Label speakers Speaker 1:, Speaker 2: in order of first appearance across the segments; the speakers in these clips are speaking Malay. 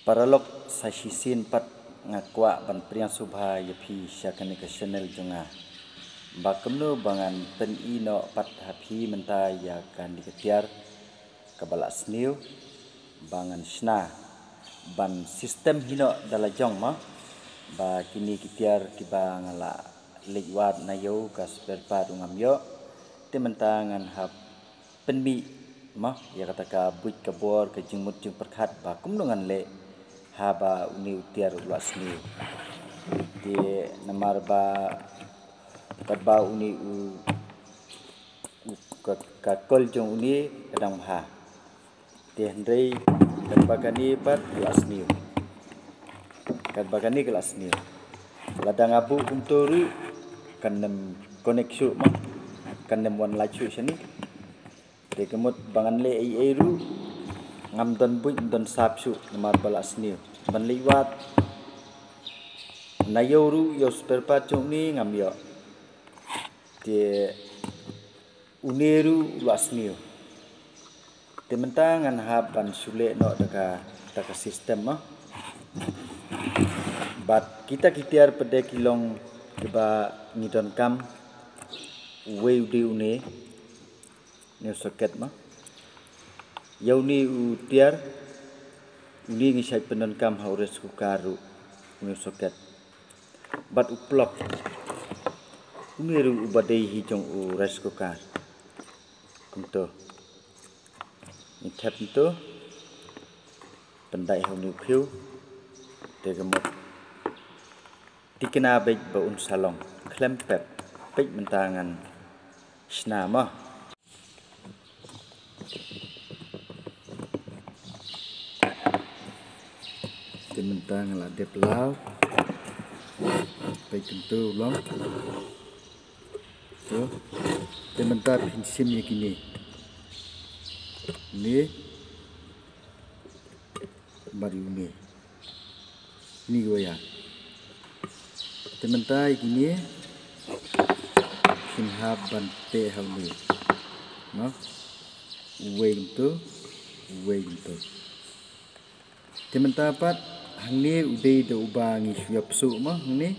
Speaker 1: Paralog sa sisin pat ngakwa ban priang subha yapi syakani ke channel jonga. Bakamno bangan pen ino pat hapi menta ya kan diketiar kabala sniu bangan sna ban sistem hino dala jong ma ba kini kitiar kiba ngala liwat na yo ka spare part ungam yo te menta ngan hap penmi ma ya kata ka buit ka bor ka jingmut jing perkhat ba kumno ngan le haba uni utiar ulas sniu di namar ba kadba uni ka kol jong uni kadang ha de hendrei kadba kani pat ulas sniu kadba kani kelas sniu ladang abu untoru kanem koneksi ma kanem wan lacu sini de kemut bangan le ai ru ngam don buit don sapsu namar bala sniu ban liwat na yoru yo spare part jong ni ngam yo de uneru ulas sniu de mentangan haban sule no daka sistem ma bat kita kitiar pede kilong keba ngidon kam weu di une ne soket ma yauni utiar uni ngisai penon kam haures ku karu ne soket bat uplok uneru ubadei hijong u rice cooker kunto ni tap to pendai hauni khiu de gemot dikena baik ba un salong klempep baik mentangan snama de mentangan la de plau baik tentu long tu de mentar pinsim ni kini ni bari ni goya tementai gini kinhab bante hauni no wento tementapat hangni udai do ubangi syapsu ma hangni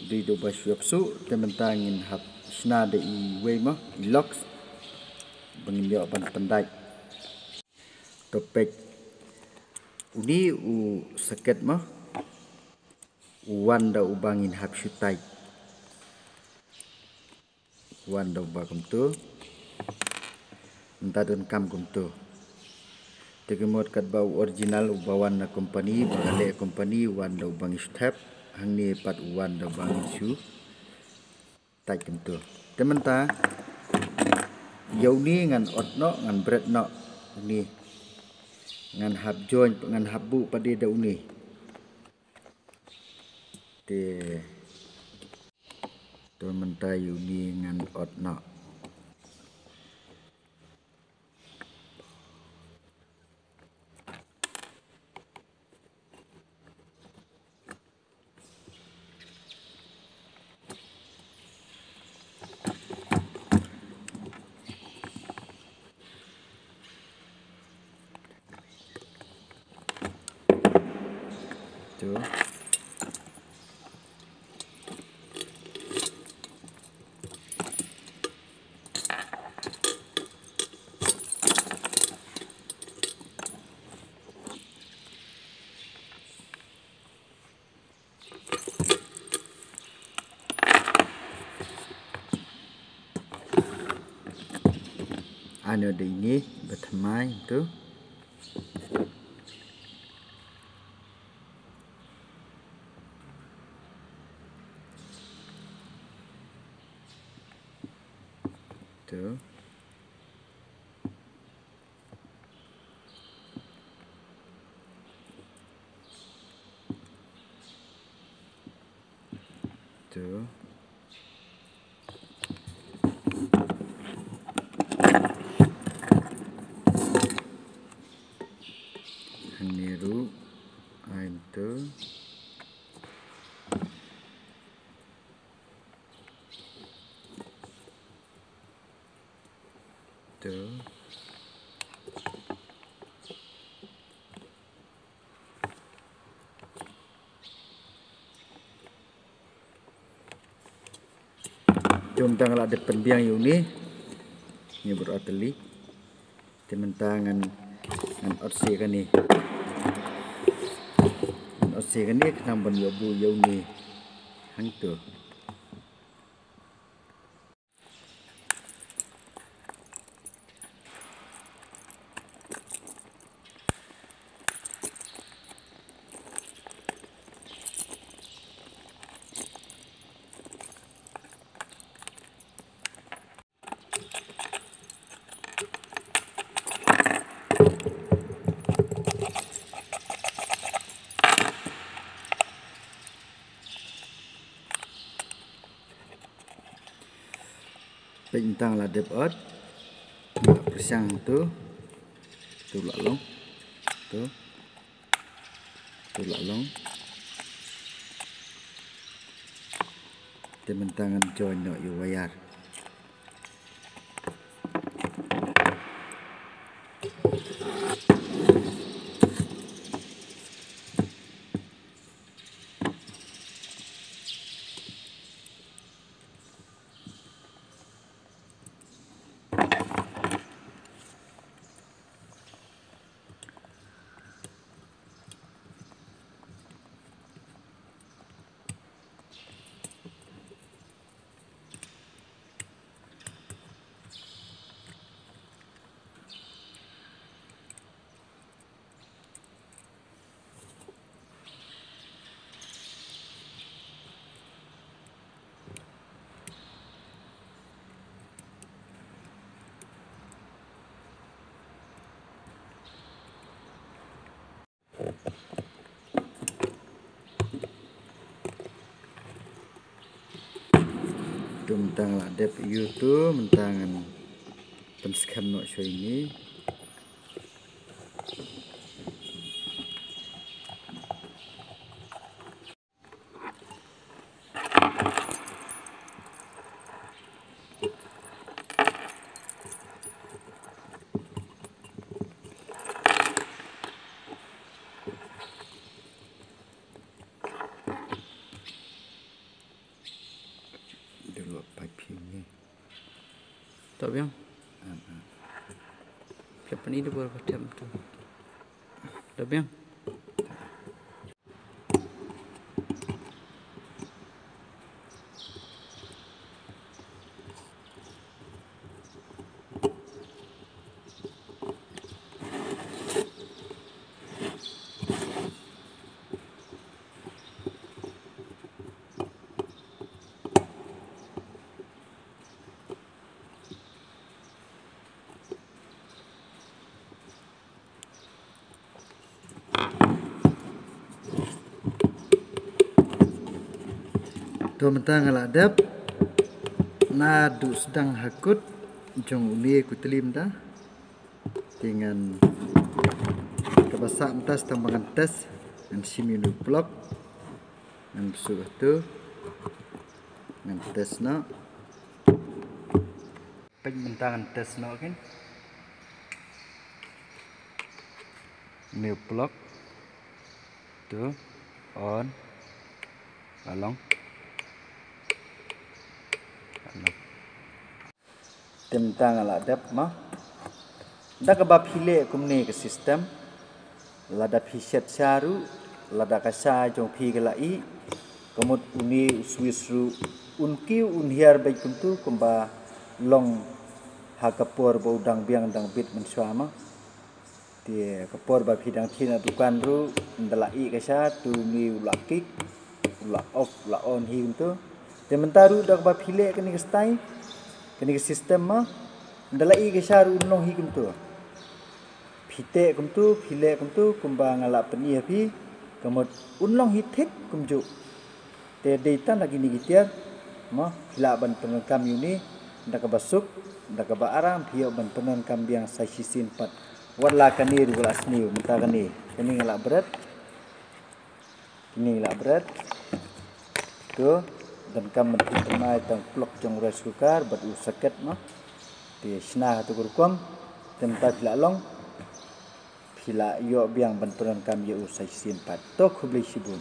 Speaker 1: udai do ba syapsu tementangin hab sna de I we ma lox bangin yo ban pandai topek uni u seket ma wanda ubangin hab syutai wanda ubagum tu entadon kam gum tu tegemot kat bau original ubawan na company bangale company wanda ubang step hangni pat wanda bang su tai gum tu tementa yauni ngan otno ngan bread no ni ngan hab join ngan habu pade da uni te to mentai uni ngan otno tu ano de ini betmai tu tu tu haniru ain tu tu Jom tang la de penbiang yu ni beroteli tementangan ngan otse kan ni otse kan ni kenang ban yu bu yu ni hang tu Bintang la dep ot persang tu la long tu la long tementangan join no yu wayar tu mentang la dep yu tu mentangan penskam no show ini dulu piping ni tak biang siapa ni dia buat macam tu tak biang tu mentang la dep nadu sedang hakut jong uni ku telim dah dengan kebasak entas tambangan tes dan siminu blok dan sudah tu dengan tes no penmentangan tes no kan new block tu on along tentang ala dap mah dak bab hile kumne ke sistem lada phiset charu lada kasa jong phi galai komut uni uswisru unki unhiar bai kuntu kumba long hakapor bodang biang dang bit menswama tie kapor ba phidang thina dukan ru ndalai kasa tu mi ulakik ula off la on hi kuntu tementaru dak bab hile kini kestai kini sistem mah ndalai gesar unno hi kuntu phite kuntu phile kuntu kumba ngala peni api kamot unlong hi thik kumju te data lagi ni gitiar mah phila ban pengkam yuni ndak basuk ndak ba aram phio ban pengkam biang sai sisin pat wala kani rulas ni menta kani ngala berat tu dan kam mentumai tang plok jong rice cooker bat usaket mah di sna tu kurkom tempat lalong phila yo biang ban pengkam yo sai sisin pat to khubli sibun